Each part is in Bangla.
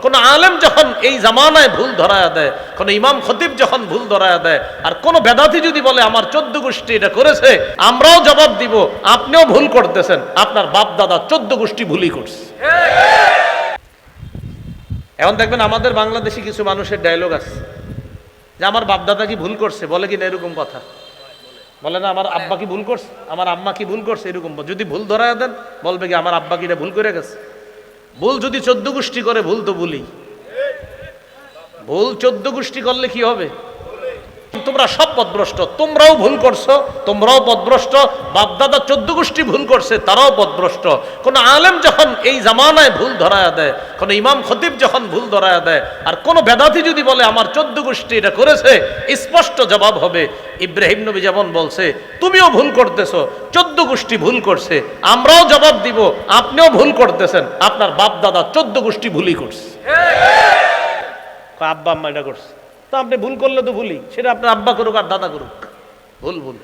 কোন আলেম যখন এই জামানায় ভুল ধরায়া দেয়, কোন ইমাম খতিব যখন ভুল ধরায়া দেয়, আর কোন বেদাতি যদি বলে আমার 14 গোষ্ঠী এটা করেছে, আমরাও জবাব দিব আপনিও ভুল করতেছেন, আপনার বাপ দাদা 14 গোষ্ঠী ভুলই করছে। এখন দেখবেন আমাদের বাংলাদেশি কিছু মানুষের ডায়লগ আছে যে আমার বাপ দাদা কি ভুল করছে, বলে কিনা এরকম কথা বলে না, আমার আব্বা কি ভুল করছে, আমার আম্মা কি ভুল করছে, এরকম যদি ভুল ধরায় দেন বলবে কি আমার আব্বা কি এটা ভুল করে গেছে। ভুল যদি 14 গোষ্ঠী করে ভুল তো ভুলই, ভুল 14 গোষ্ঠী করলে কি হবে? তোমরা সব পথভ্রষ্ট, তোমরাও ভুল করছো, তোমরাও পথভ্রষ্ট, বাপদাদা 14 গোষ্ঠী ভুল করছে তারাও পথভ্রষ্ট। কোন আলেম যখন এই জামানায় ভুল ধরায়া দেয়, কোন ইমাম খতিব যখন ভুল ধরায়া দেয়, আর কোন বেদাতি যদি বলে আমার 14 গোষ্ঠী এটা করেছে, স্পষ্ট জবাব হবে ইব্রাহিম নবী যেমন বলছে তুমিও ভুল করতেছো, 14 গোষ্ঠী ভুল করছে, আমরাও জবাব দিব আপনিও ভুল করতেছেন, আপনার বাপ দাদা 14 গোষ্ঠী ভুলই করছে। আব্বা আম্মা এটা করছে, তো আপনি ভুল করলে তো ভুলই, সেটা আপনার আব্বা করুক আর দাদা করুক, ভুল ভুল।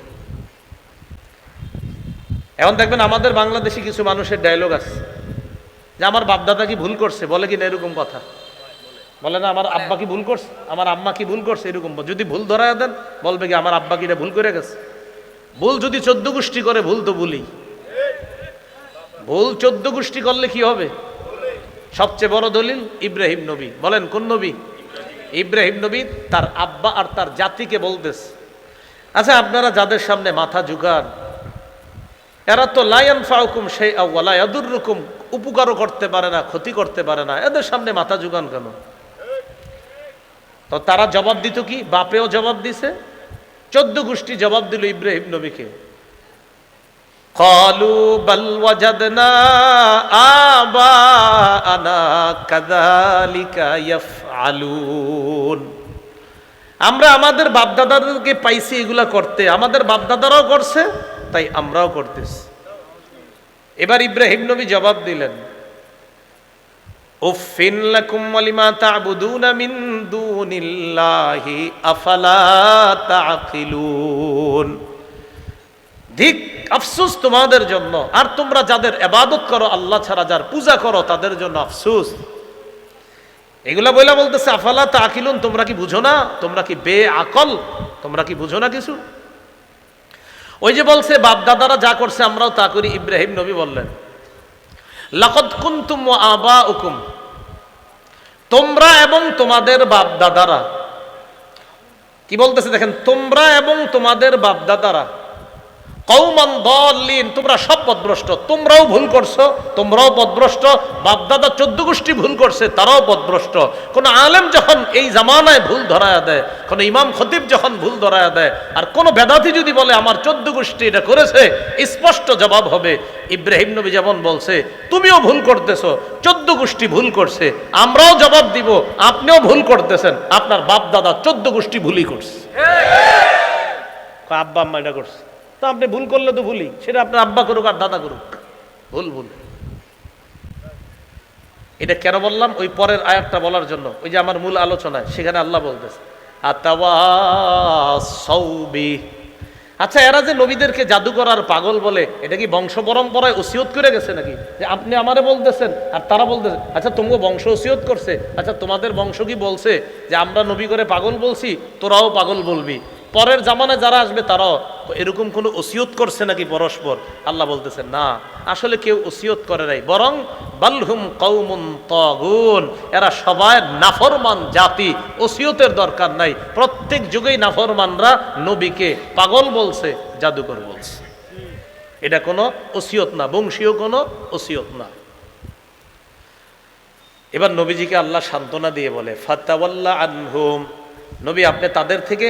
এখন দেখবেন আমাদের বাংলাদেশি কিছু মানুষের ডায়লগ আছে যে আমার বাপ দাদা কি ভুল করছে, বলে কিনা এরকম কথা বলে না, আমার আব্বা কি ভুল করছে, আমার আম্মা কি ভুল করছে, এরকম যদি ভুল ধরায় দেন বলবে কি আমার আব্বা কি এটা ভুল করে গেছে। ভুল যদি 14 গোষ্ঠী করে ভুল তো ভুলই, ভুল 14 গোষ্ঠী করলে কি হবে? সবচেয়ে বড় দলিল ইব্রাহিম নবী, বলেন কোন নবী? ইব্রাহিম নবী তার আব্বা আর তার জাতিকে বলতেছে, আচ্ছা আপনারা যাদের সামনে মাথা ঝুঁকান এরা তো লা ইয়ানফাউকুম শাইআ ওয়া লা ইয়াদুররুকুম, উপকারও করতে পারে না ক্ষতি করতে পারে না, এদের সামনে মাথা ঝুঁকান কেন? তো তারা জবাব দিত কি? বাপেও জবাব দিছে, 14 গোষ্ঠী জবাব দিল ইব্রাহিম নবীকে, ক্বালু বাল ওয়াজাদনা আবাআনা কাযালিকা ইয়াফআলুন, আমরা আমাদের বাপদাদাদেরকে পাইছি এগুলা করতে, আমাদের বাপদাদারাও করছে তাই আমরাও করতেছি। এবার ইব্রাহিম নবী জবাব দিলেন, উফিন লাকুম ওয়ালিমা তা'বুদুনা মিন দুনিল্লাহি আফালা তা'কিলুন, ধিক আফসোস তোমাদের জন্য, আর তোমরা যাদের ইবাদত করো আল্লাহ ছাড়া, যার পূজা করো তাদের জন্য আফসোস। এগুলা বইলা বলতেছে আফালা তা'কিলুন, তোমরা কি বুঝো না, তোমরা কি বেআকল, তোমরা কি বুঝো না কিছু? ওই যে বলছে বাপ দাদারা যা করছে আমরাও তা করি, ইব্রাহিম নবী বললেন লাকাদ কুনতুম ওয়া আবাউকুম, তোমরা এবং তোমাদের বাপ দাদারা, কি বলতেছে দেখেন, তোমরা এবং তোমাদের বাপ দাদারা কওমান দাল্লিন, তোমরা সব পথভ্রষ্ট, তোমরাও ভুল করছো, তোমরাও পথভ্রষ্ট, বাপদাদা 14 গোষ্ঠী ভুল করছে তারাও পথভ্রষ্ট। কোন আলেম যখন এই জামানায় ভুল ধরায়া দেয়, কোন ইমাম খতিব যখন ভুল ধরায়া দেয়, আর কোন বেদাতি যদি বলে আমার 14 গোষ্ঠী এটা করেছে, স্পষ্ট জবাব হবে ইব্রাহিম নবী যেমন বলছে তুমিও ভুল করতেছো, 14 গোষ্ঠী ভুল করছে, আমরাও জবাব দিব আপনিও ভুল করতেছেন, আপনার বাপ দাদা 14 গোষ্ঠী ভুলই করছে। আব্বা আম্মা এটা করছে, তো আপনি ভুল করলে তো ভুলই, সেটা আপনার আব্বা করুক আর দাদা করুক, ভুল ভুল। এটা কেন বললাম? ওই পরের আয়াতটা বলার জন্য, ওই যে আমার মূল আলোচনায় সেখানে আল্লাহ বলতেছে আতাওয়াসাউ বিহি, আচ্ছা এরা যে নবীদেরকে জাদুকর আর পাগল বলে, এটা কি বংশ পরম্পরায় ওসিয়ত করে গেছে নাকি? যে আপনি আমারে বলতেছেন আর তারা বলতেছে, আচ্ছা তোমাকে বংশ ওসিয়ত করছে, আচ্ছা তোমাদের বংশ কি বলছে যে আমরা নবী করে পাগল বলছি, তোরাও পাগল বলবি, পরের জামানায় যারা আসবে তারাও এরকম কোনো ওসিয়ত করছে নাকি পরস্পর? আল্লাহ বলতেছেন না, আসলে কেউ ওসিয়ত করে নাই, বরং বালহুম কওমুন তাগুন, এরা সবাই নাফরমান জাতি, ওসিয়তের দরকার নাই, প্রত্যেক যুগেই নাফরমানরা নবীকে পাগল বলছে, জাদুকর বলছে, এটা কোনো ওসিয়ত না, বংশীয় কোনো ওসিয়ত না। এবার নবীজিকে আল্লাহ সান্ত্বনা দিয়ে বলে ফাতাওয়াল্লা আনহুম, নবী আপনি তাদের থেকে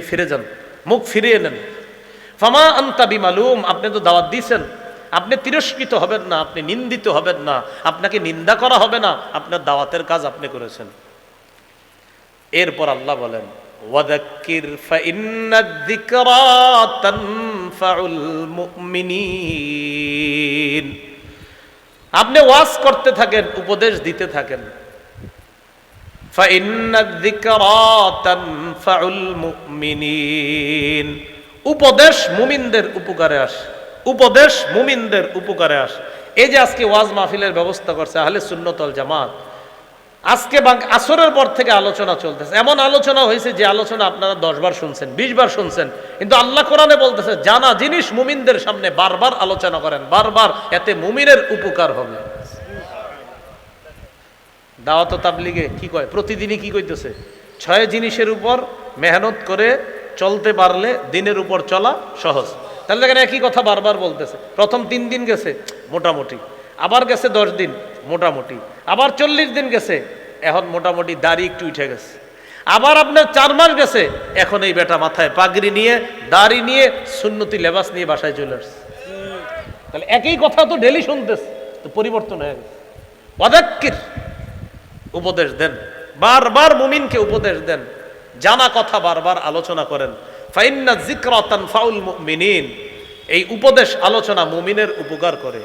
ফিরে যান, মুখ ফিরিয়ে নেন। ফামা আনতা বিমালুম, আপনি তো দাওয়াত দিয়েছেন, আপনি তিরস্কৃত হবেন না, আপনি নিন্দিত হবেন না, আপনাকে নিন্দা করা হবে না, আপনার দাওয়াতের কাজ আপনি করেছেন। এরপর আল্লাহ বলেন ওয়াযাক্কির ফাইন্নাদ যিকরা তানফাউল মুমিনিন, আপনি ওয়াজ করতে থাকেন, উপদেশ দিতে থাকেন। ফাইন্নাদ যিকরা তানফাউল মুমিনিন, উপদেশ মুমিনদের উপকারে আসে, উপদেশ মুমিনদের উপকারে আসে। এই যে আজকে ওয়াজ মাহফিলের ব্যবস্থা করছে আহলে সুন্নাত ওয়াল জামাত, আজকে আসরের পর থেকে আলোচনা চলতেছে, এমন আলোচনা হয়েছে যে আলোচনা আপনারা 10 বার শুনছেন, 20 বার শুনছেন, কিন্তু আল্লাহ কোরআনে বলতেছে জানা জিনিস মুমিনদের সামনে বারবার আলোচনা করেন, বারবার, এতে মুমিনের উপকার হবে। দাওয়াত ও তাবলীগে কি কয়, প্রতিদিনই কি কইতেছে, 6 জিনিসের উপর মেহনত করে চলতে পারলে দিনের উপর চলা সহজ। তাহলে দেখেন একই কথা বারবার বলতেছে। প্রথম 3 দিন গেছে মোটামুটি, আবার গেছে 10 দিন মোটামুটি, আবার 40 দিন গেছে, এখন মোটামুটি দাড়ি একটু উঠে গেছে, আবার আপনার 4 মাস গেছে, এখন এই বেটা মাথায় পাগড়ি নিয়ে দাড়ি নিয়ে সুন্নতি লেবাস নিয়ে বাসায় চলে আসছে। তাহলে একই কথা তো ডেলি শুনতেছে, তো পরিবর্তন হয়ে গেছে। ওয়াদাক্কির, উপদেশ দেন, বারবার মুমিনকে উপদেশ দেন, জানা কথা বারবার আলোচনা করেন। ফাইন্না যিকরা তানফাউল মুমিনিন, এই উপদেশ আলোচনা মুমিনের উপকার করে।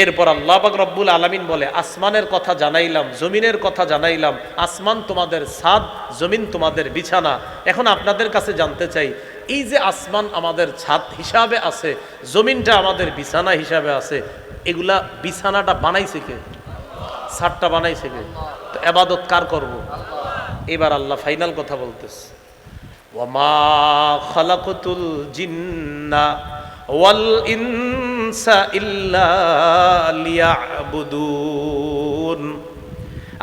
এরপর আল্লাহ পাক রব্বুল আলামিন বলে আসমানের কথা জানাইলাম, জমিনের কথা জানাইলাম, আসমান তোমাদের ছাদ, জমিন তোমাদের বিছানা। এখন আপনাদের কাছে জানতে চাই, এই যে আসমান আমাদের ছাদ হিসাবে আছে, জমিনটা আমাদের বিছানা হিসাবে আছে, এগুলা বিছানাটা বানাইছে কে? ছাদটা বানাইছে কে? তো ইবাদত কার করব? এবার আল্লাহ ফাইনাল কথা বলতেছে, ওয়ামা খালাকতুল জিন্না ওয়াল ইনসা ইল্লা লিয়াবুদুন,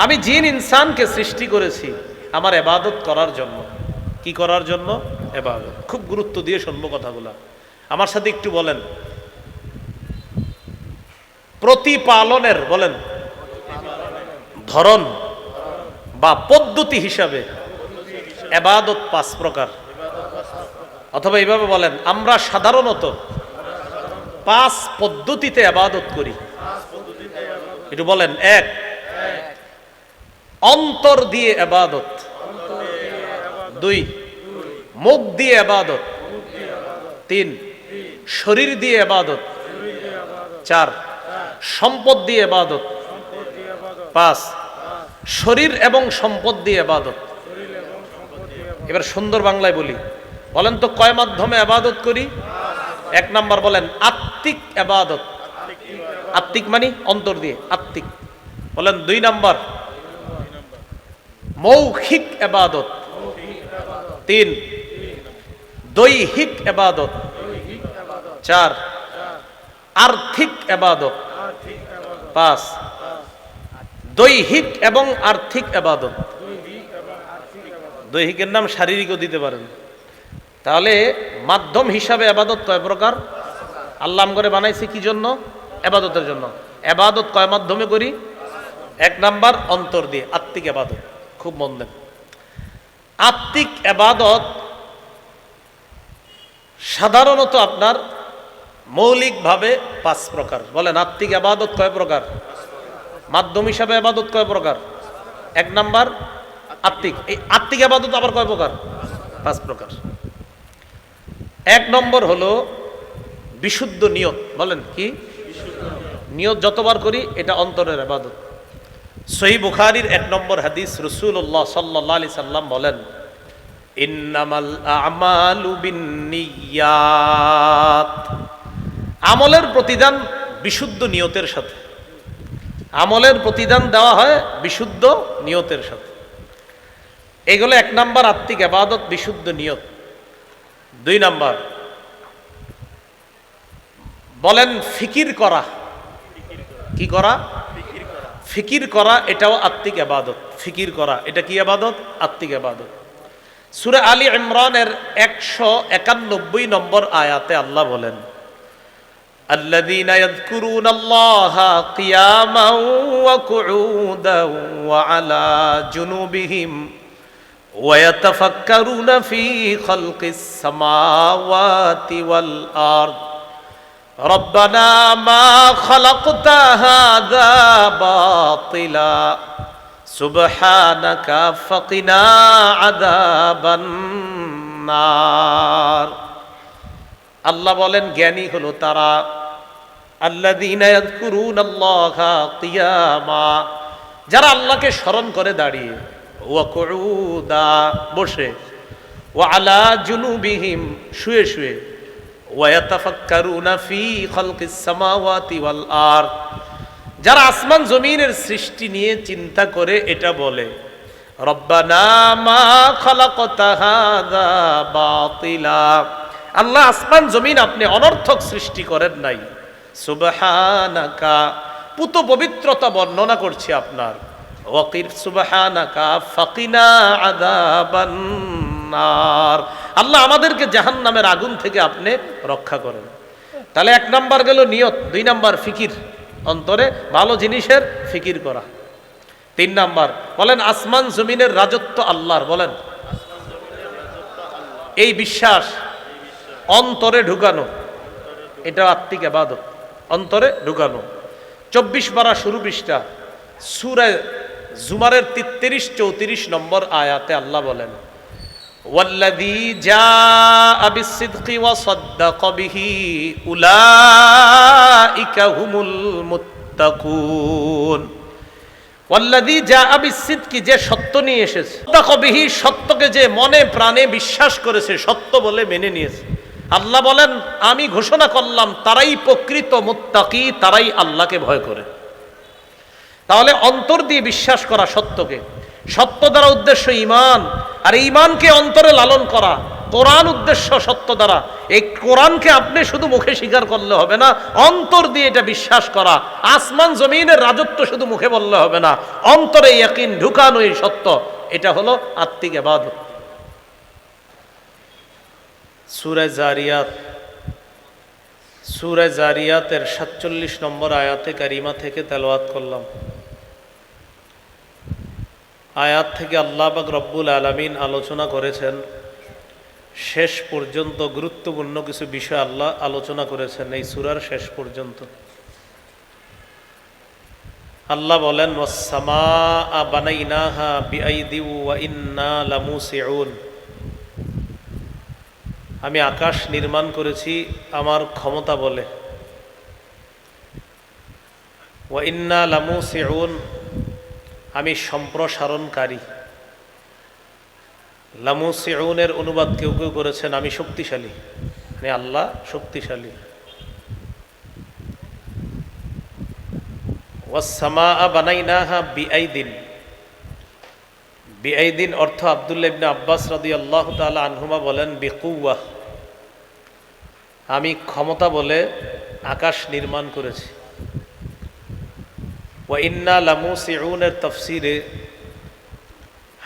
আমি জিন ইনসানকে সৃষ্টি করেছি আমার ইবাদত করার জন্য। কি করার জন্য? ইবাদত। খুব গুরুত্ব দিয়ে শুনবো কথাগুলো, আমার সাথে একটু বলেন। প্রতিপালনের বলেন ধরন বা পদ্ধতি হিসাবে ইবাদত 5 প্রকার, অথবা এইভাবে বলেন আমরা সাধারণত 5 পদ্ধতিতে ইবাদত করি। একটু বলেন। 1, অন্তর দিয়ে ইবাদত। 2, মুখ দিয়ে ইবাদত। 3, শরীর দিয়ে ইবাদত। 4, সম্পদ দিয়ে ইবাদত। 5, শরীর এবং সম্পদ দিয়ে ইবাদত। এবার সুন্দর বাংলায় বলি, বলেন তো কয় মাধ্যমে ইবাদত করি? 1 নাম্বার বলেন আত্মিক ইবাদত। আত্মিক মানে অন্তর দিয়ে, আত্মিক। বলেন 2 নাম্বার মৌখিক ইবাদত। 3, দৈহিক ইবাদত। 4, আর্থিক ইবাদত। 5, দৈহিক এবং আর্থিক ইবাদত। দৈহিকের নাম শারীরিকও দিতে পারেন। তাহলে মাধ্যম হিসাবে ইবাদত কয় প্রকার? আল্লাহ করে বানাইছে কি জন্য? ইবাদতের জন্য। ইবাদত কয় মাধ্যমে করি? 1 নাম্বার অন্তর দিয়ে, আত্মিক ইবাদত। খুব মন দেন, আত্মিক ইবাদত সাধারণত আপনার মৌলিকভাবে 5 প্রকার। বলেন আত্মিক ইবাদত কয় প্রকার? মাধ্যম হিসাবে ইবাদত কয় প্রকার? 1 নাম্বার আত্মিক। এই আত্মিক ইবাদত আবার কয় প্রকার? 5 প্রকার। 1 নম্বর হলো বিশুদ্ধ নিয়ত। বলেন কি? নিয়ত যতবার করি এটা অন্তরের ইবাদত। সহিহ বুখারীর 1 নম্বর হাদিস, রাসূলুল্লাহ সাল্লাল্লাহু আলাইহি সাল্লাম বলেন, ইন্নামাল আমালু বিন্নিয়াত, আমলের প্রতিদান বিশুদ্ধ নিয়তের সাথে। আমলের প্রতিদান দেওয়া হয় বিশুদ্ধ নিয়তের সাথে। এগুলো 1 নাম্বার আত্মিক ইবাদত, বিশুদ্ধ নিয়ত। 2 নাম্বার বলেন ফিকির করা। কি করা? ফিকির করা, এটাও আত্মিক ইবাদত। ফিকির করা এটা কি ইবাদত? আত্মিক ইবাদত। সূরা আলী ইমরানের 191 নম্বর আয়াতে আল্লাহ বলেন, আল্লাযীনা ইয়াযকুরুনাল্লাহা কিয়ামান ওয়া কুউদান ওয়া আলা জুনুবিহিম ওয়া ইয়াতাফাক্কারুনা ফি খালকিস সামাওয়াতি ওয়াল আরদ রব্বানা মা খালাকতা হাযা বাতিলা সুবহানাকা ফাকিনা আযাবান নার। আল্লাহ বলেন জ্ঞানী হলো তারা, আল্লাযীনা ইয়াযকুরুনাল্লাহা কিয়ামা, যারা আল্লাহকে স্মরণ করে দাঁড়িয়ে, ওয়া কুউদা বসে, ওয়া আলা জুনুবিহিম শুয়ে শুয়ে, ওয়া ইয়াতাফাক্কারুনা ফি খালকিস সামাওয়াতি ওয়াল আরদ, যারা আসমান জমিনের সৃষ্টি নিয়ে চিন্তা করে এটা বলে, রব্বানা মা খালাকতা হাযা বাতিলা, আল্লাহ আসমান জমিন আপনি অনর্থক সৃষ্টি করেন নাই, সুবহানাকা, পুত পবিত্রতা বর্ণনা করছি আপনার, ওয়াকির সুবহানাকা ফাকিনা আযাবান নার, আল্লাহ আমাদেরকে জাহান্নামের আগুন থেকে আপনি রক্ষা করেন। তাহলে 1 নাম্বার গেল নিয়ত, 2 নাম্বার ফিকির, অন্তরে ভালো জিনিসের ফিকির করা। 3 নাম্বার বলেন আসমান জমিনের রাজত্ব আল্লাহর, বলেন এই বিশ্বাস অন্তরে ঢুকানো, এটা আত্মিক ইবাদত, অন্তরে ঢুকানো। 24 পারা শুরু পৃষ্ঠা সূরা জুমারের 33-34 নম্বর আয়াতে আল্লাহ বলেন, ওয়াল্লাযী জাআ বিস-সিদকি ওয়া সাদ্দাকা বিহি উলাইকা হুমুল মুত্তাকুন। ওয়াল্লাযী জাআ বিস-সিদকি, যে সত্য নিয়ে এসেছে, সাদ্দাকা বিহি, সত্যকে যে মনে প্রাণে বিশ্বাস করেছে, সত্য বলে মেনে নিয়েছে। আল্লাহ বলেন আমি ঘোষণা করলাম তারাই প্রকৃত মুত্তাকি, তারাই আল্লাহকে ভয় করে। তাহলে অন্তর দিয়ে বিশ্বাস করা সত্যকে, সত্য দ্বারা উদ্দেশ্য ঈমান, আর ঈমানকে অন্তরে লালন করা, কোরআন উদ্দেশ্য সত্য দ্বারা। এই কোরআনকে আপনি শুধু মুখে স্বীকার করলে হবে না, অন্তর দিয়ে এটা বিশ্বাস করা। আসমান জমিনের রাজত্ব শুধু মুখে বললে হবে না, অন্তরে ইয়াকিন ঢুকানো এই সত্য, এটা হলো আত্মিক ইবাদত। সূরা জারিয়াত, সূরা জারিয়াতের 47 নম্বর আয়াতে কারিমা থেকে তেলাওয়াত করলাম। আয়াত থেকে আল্লাহ পাক রব্বুল আলামিন আলোচনা করেছেন, শেষ পর্যন্ত গুরুত্বপূর্ণ কিছু বিষয় আল্লাহ আলোচনা করেছেন এই সূরার শেষ পর্যন্ত। আল্লাহ বলেন, ওয়াস-সামাআ বানাইনাহা বিআইদি ওয়া ইন্না লামুসিউন, আমি আকাশ নির্মাণ করেছি আমার ক্ষমতা বলে, ওয়া ইন্না লামুসিউন, আমি সম্প্রসারণকারী। লামুসিউনের অনুবাদ কেউ কেউ করেছেন আমি শক্তিশালী, মানে আল্লাহ শক্তিশালী। ওয়াস-সামাআ বানাইনাহা বিআইদিন, বিআইদিন অর্থ আব্দুল্লাহ ইবনে আব্বাস রাদিয়াল্লাহু তাআলা আনহুমা বলেন বিকুওয়াহ, আমি ক্ষমতা বলে আকাশ নির্মাণ করেছি। ওয়া ইন্না লামুসিউনের তাফসিরে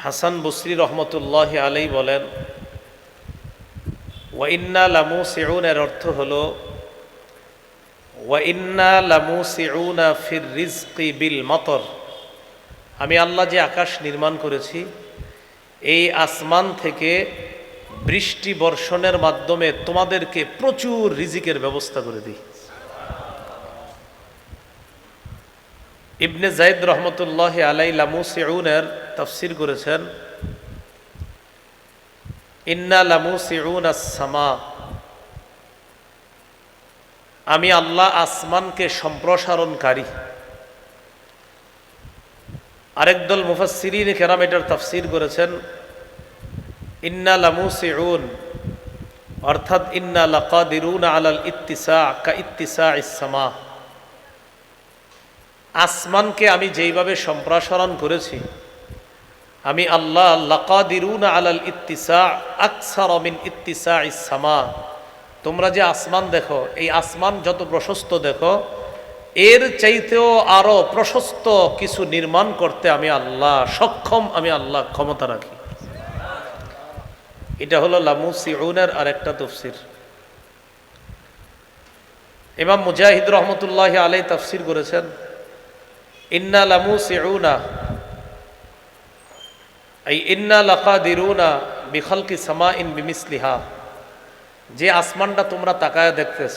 হাসান বসরি রহমতুল্লাহি আলাইহি বলেন, ওয়া ইন্না লামুসিউনের অর্থ হলো ওয়া ইন্না লামুসিউনা ফির রিজকি বিল মতর, আমি আল্লাহ যে আকাশ নির্মাণ করেছি এই আসমান থেকে বৃষ্টি বর্ষণের মাধ্যমে তোমাদেরকে প্রচুর রিজিকের ব্যবস্থা করে দিই। ইবনে যায়েদ রহমতুল্লাহি আলাইহি লামুসিউনের তাফসীর করেছেন, ইন্না লামুসিউনাস সামা, আমি আল্লাহ আসমানকে সম্প্রসারণকারী। আরেক দল মুফাসসিরিন কেরাম এটার তাফসীর করেছেন, ইন্না লামুসিউন অর্থাৎ ইন্না লাকাদিরুনা আলাল ইত্তিসা কা ইত্তিসাইস সামা, আসমানকে আমি যেইভাবে সম্প্রসারণ করেছি আমি আল্লাহ লাকাদিরুনা আলাল ইত্তিসা আকসার মিন ইত্তিসাইস সামা, তোমরা যে আসমান দেখো এই আসমান যত প্রশস্ত দেখো এর চাইতেও আরো প্রশস্ত কিছু নির্মাণ করতে আমি আল্লাহ সক্ষম, আমি আল্লাহ ক্ষমতা রাখি। এটা হলো লামুসিউনের আরেকটা তাফসীর। ইমাম মুজাহিদ রহমতুল্লাহি আলাইহি তাফসীর করেছেন, ইন্না লামুসিউনা আই ইন্না লাকাদিরুনা বিখালকি সামাইন বিমিসলিহা, যে আসমানটা তোমরা তাকায় দেখতেছ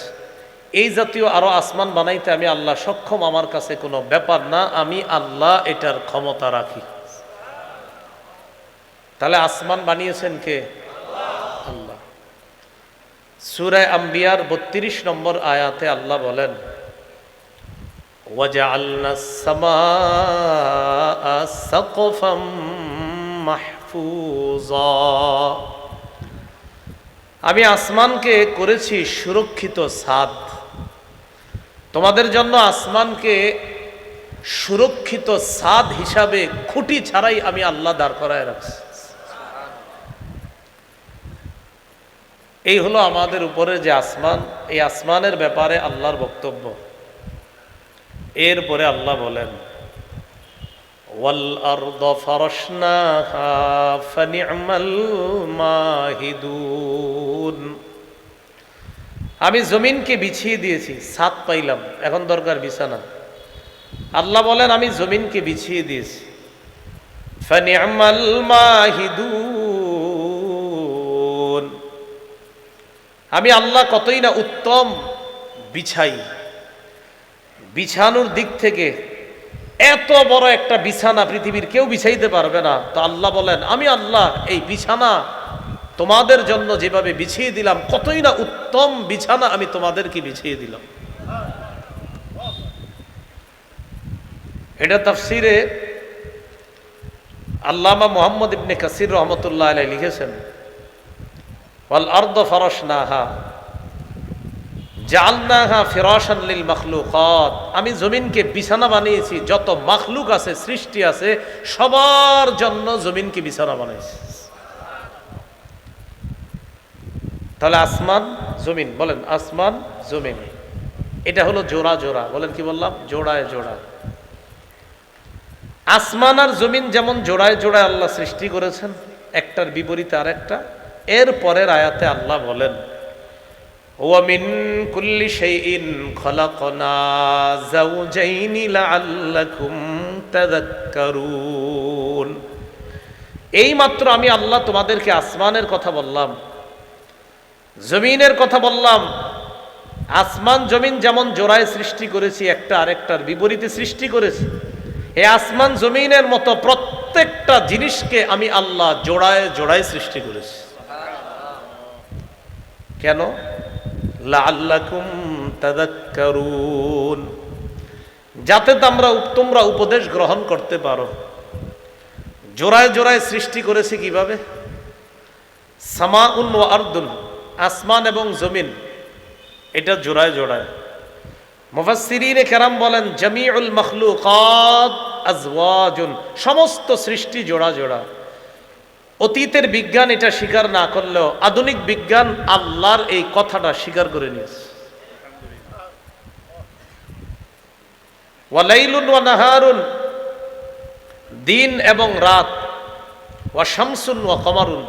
এই জাতীয় আরো আসমান বানাইতে আমি আল্লাহ সক্ষম, আমার কাছে কোনো ব্যাপার না, আমি আল্লাহ এটার ক্ষমতা রাখি। তাহলে আসমান বানিয়েছেন কে? আল্লাহ। সূরা আম্বিয়ার 32 নম্বর আয়াতে আল্লাহ বলেন, ওয়াজআলনাস সামাআ সাকফাম মাহফুজা, আমি আসমানকে করেছি সুরক্ষিত ছাদ। তোমাদের জন্য আসমানকে সুরক্ষিত ছাদ হিসাবে খুঁটি ছাড়াই আমি আল্লাহ দাঁড় করায় রাখছি। এই হলো আমাদের উপরে যে আসমান, এই আসমানের ব্যাপারে আল্লাহর বক্তব্য। এরপরে আল্লাহ বলেন ওয়াল আরদ ফারাশনাহা ফানি'মাল মাহিদুন, আমি জমিনকে বিছিয়ে দিয়েছি, ছাদ পাইলাম, এখন দরকার বিছানা। আল্লাহ বলেন আমি জমিনকে বিছিয়ে দিয়েছি। ফানি'মাল মাহিদুন, আমি আল্লাহ কতই না উত্তম বিছাই। বিছানোর দিক থেকে এত বড় একটা বিছানা পৃথিবীর কেউ বিছাইতে পারবে না। তো আল্লাহ বলেন আমি আল্লাহ এই বিছানা তোমাদের জন্য যেভাবে বিছিয়ে দিলাম, কতই না উত্তম বিছানা আমি তোমাদেরকে বিছিয়ে দিলাম। এটা তাফসিরে আল্লামা মুহাম্মদ ইবনে কাসির রহমতুল্লাহ আলাইহি লিখেছেন ওয়াল আরদ ফারাশনাহা জাআলনাহা ফিরাশান লিল মাখলুকাত, আমি জমিনকে বিছানা বানিয়েছি, যত মাখলুক আছে সৃষ্টি আছে সবার জন্য জমিনকে বিছানা বানিয়েছি। তাহলে আসমান জমিন, বলেন আসমান জমিন, এটা হলো জোড়া জোড়া, বলেন কি বললাম, জোড়ায় জোড়া। আসমান আর জমিন যেমন জোড়ায় জোড়ায় আল্লাহ সৃষ্টি করেছেন, একটার বিপরীতে আরেকটা। এর পরের আয়াতে আল্লাহ বলেন ওয়া মিন কুল্লি শাইইন খালাকনা যাওজাইনি লাআল্লাকুম তাযাক্কারুন, এই মাত্র আমি আল্লাহ তোমাদেরকে আসমানের কথা বললাম, জমিনের কথা বললাম। আসমান জমিন যেমন জোড়ায় সৃষ্টি করেছি, একটা আরেকটার বিপরীতে সৃষ্টি করেছি, এই আসমান জমিনের মতো প্রত্যেকটা জিনিসকে আমি আল্লাহ জোড়ায় জোড়ায় সৃষ্টি করেছি। কেন? লাআল্লাকুম তাযাক্কারুন, যাতে তোমরা উপদেশ গ্রহণ করতে পারো। জোড়ায় জোড়ায় সৃষ্টি করেছি কিভাবে? সামাউন ওয়া আরদুন, আসমান এবং জমিন এটা জোড়ায় জোড়ায়। মুফাসসিরিনে কেরাম বলেন জামিউল মাখলুকাত আজওয়াজুন, সমস্ত সৃষ্টি জোড়া জোড়া। অতীতের বিজ্ঞান এটা স্বীকার না করলেও আধুনিক বিজ্ঞান আল্লাহর এই কথাটা স্বীকার করে নিয়েছে। ওয়ালাইলুন ওয়া নাহারুন, দিন এবং রাত, ওয়া শামসুন ওয়া কমারুন,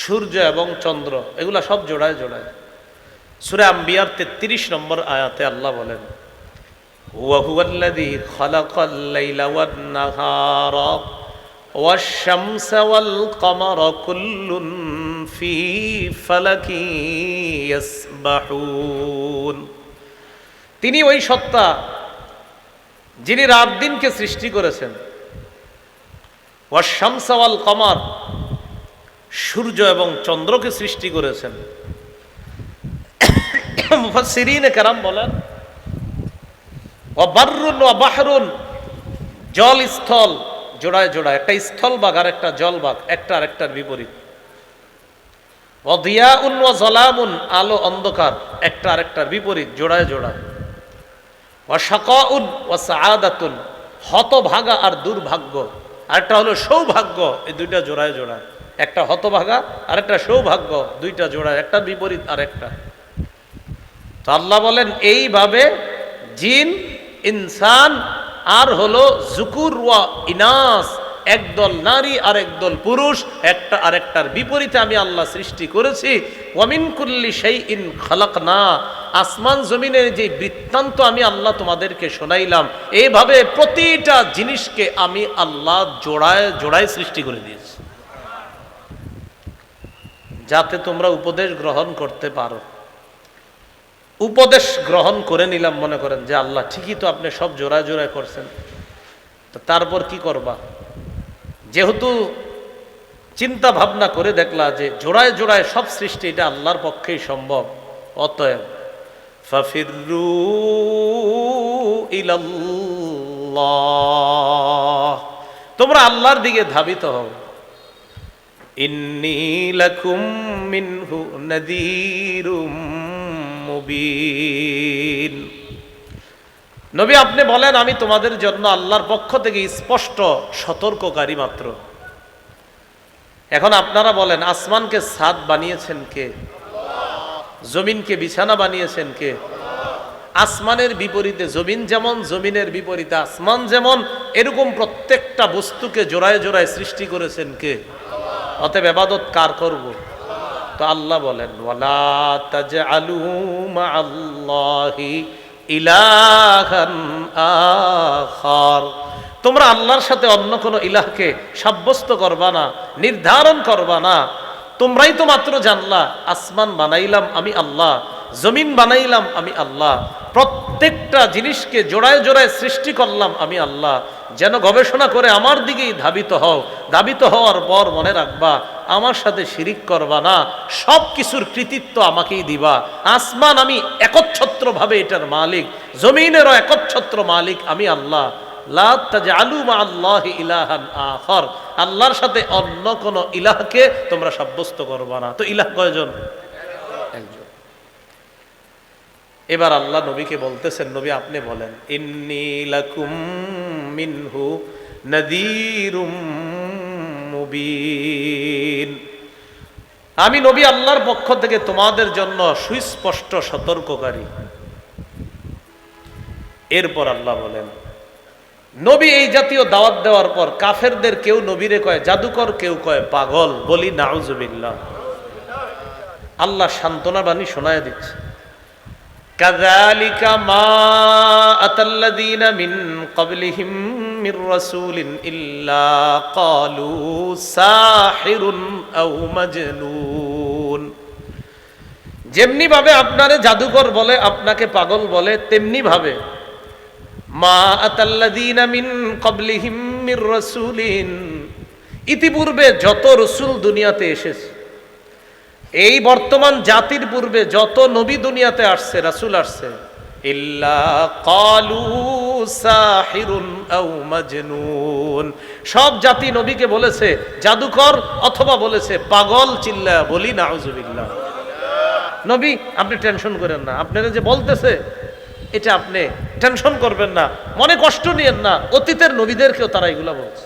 সূর্য এবং চন্দ্র, এগুলা সব জোড়ায় জোড়ায়। সূরা আম্বিয়ার 33 নম্বর আয়াতে আল্লাহ বলেন ওয়া হুয়াল্লাযী খালাকাল লাইলা ওয়ান নাহারা ওয়াশ শামসা ওয়াল কমারা কুল্লুন ফি ফালাকি ইয়াসবাহুন, তিনি ওই সত্তা যিনি রাত দিনকে সৃষ্টি করেছেন, ওয়াশ শামসা ওয়াল কমার, সূর্য এবং চন্দ্রকে সৃষ্টি করেছেন। মুফাসসিরিনে কেরাম বলেন ওয়া বাররুন ওয়া বাহরুন, জল স্থল জোড়ায় জোড়ায়, একটা স্থল ভাগ আর একটা জল ভাগ, একটা আরেকটার বিপরীত। ওয়া দিয়াউন ওয়া যালামুন, আলো অন্ধকার, একটা আরেকটার বিপরীত, জোড়ায় জোড়ায়। ওয়া শাকাউন ওয়া সাআদাতুন, হতভাগা আর দুর্ভাগ্য, আরেকটা হলো সৌভাগ্য, এই দুইটা জোড়ায় জোড়ায়। একটা হতভাগা আর একটা সৌভাগ্য, দুইটা জোড়ায়, একটা বিপরীত আর একটা। তো আল্লাহ বলেন এইভাবে জিন, ইনসান আর হলো যুকুর ওয়া ইনাস, একদল নারী আর একদল পুরুষ, একটা আরেকটার বিপরীতে আমি আল্লাহ সৃষ্টি করেছি। ওয়া মিন কুল্লি শাইইন খালাকনা, আসমান জমিনের যে বৃত্তান্ত আমি আল্লাহ তোমাদেরকে শোনাইলাম, এইভাবে প্রতিটা জিনিসকে আমি আল্লাহ জোড়ায় জোড়ায় সৃষ্টি করে দিয়েছি, যাতে তোমরা উপদেশ গ্রহণ করতে পারো। উপদেশ গ্রহণ করে নিলাম, মনে করেন যে আল্লাহ ঠিকই তো আপনি সব জোড়ায় জোড়ায় করছেন, তো তারপর কি করবা? যেহেতু চিন্তা ভাবনা করে দেখলা যে জোড়ায় জোড়ায় সব সৃষ্টি এটা আল্লাহর পক্ষেই সম্ভব, অতএব ফাফিরু ইলাল্লাহ, তোমরা আল্লাহর দিকে ধাবিত হও। ইন্নী লাকুম মিনহু নাযীরুম মুবিন, নবী আপনি বলেন আমি তোমাদের জন্য আল্লাহর পক্ষ থেকে স্পষ্ট সতর্ককারী মাত্র। এখন আপনারা বলেন আসমানকে ছাদ বানিয়েছেন কে? জমিনকে বিছানা বানিয়েছেন কে? আসমানের বিপরীতে জমিন যেমন, জমিনের বিপরীতে আসমান যেমন, এরকম প্রত্যেকটা বস্তুকে জোড়ায় জোড়ায় সৃষ্টি করেছেন কে? অতএব ইবাদত কার করব? তো আল্লাহ বলেন ওয়ালা তাজআলু মাআল্লাহি ইলাহান আখার, তোমরা আল্লাহর সাথে অন্য কোনো ইলাহকে সাব্যস্ত করবা না, নির্ধারণ করবা না। তোমরাই তো মাত্র জানলা আসমান বানাইলাম আমি আল্লাহ, জমিন বানাইলাম আমি আল্লাহ, প্রত্যেকটা জিনিসকে জোড়ায় জোড়ায় সৃষ্টি করলাম আমি আল্লাহ। যেন গবেষণা করে আমার দিকেই ধাবিত হও, ধাবিত হওয়ার পর মনে রাখবা আমার সাথে শিরিক করবা না, সব কিছুর কৃতিত্ব আমাকেই দিবা। আসমান আমি একচ্ছত্র ভাবে এটার মালিক, জমিনেরও একচ্ছত্র মালিক আমি আল্লাহ। লা তাজআলু মাআল্লাহি ইলাহান আখার, আল্লাহর সাথে অন্য কোন ইলাহকে তোমরা সাব্যস্ত করবা না। তো ইলাহ কয়জন? একজন। এবার আল্লাহ নবীকে বলতেছেন নবী আপনি বলেন ইন্নী লাকুম মিনহু নাযীরুম মুবিন, আমি নবী আল্লাহর পক্ষ থেকে তোমাদের জন্য সুস্পষ্ট সতর্ককারী। এরপর আল্লাহ বলেন নবী এই জাতীয় দাওয়াত দেওয়ার পর কাফেরদের কেউ নবীরে কয় জাদুকর, কেউ কয় পাগল, বলি নাউজুবিল্লাহ। আল্লাহ সান্ত্বনা বাণী শোনায় দিচ্ছে কাযালিকা মা আতাল্লাযীনা মিন ক্বাবলিহিম মির রাসূলিন ইল্লা ক্বালু সাহিরুন আও মাজনুন, যেমনি ভাবে আপনারে জাদুকর বলে, আপনাকে পাগল বলে, তেমনি ভাবে মা আতাল্লাযীনা মিন ক্বাবলিহিম মির রাসূলিন, ইতিপূর্বে যত রাসূল দুনিয়াতে এসেছে, এই বর্তমান জাতির পূর্বে যত নবী দুনিয়াতে আসছে, রাসূল আসছে, ইল্লা ক্বালু সাহিরুন আও মাজনুন, সব জাতি নবীকে বলেছে জাদুকর অথবা বলেছে পাগল। চিল্লায়া বলি নাউজুবিল্লাহ। নবী আপনি টেনশন করেন না, আপনারা যে বলতেছে এটা আপনি টেনশন করবেন না, মনে কষ্ট নিয়েন না, অতীতের নবীদেরকেও তারা এগুলা বলছে।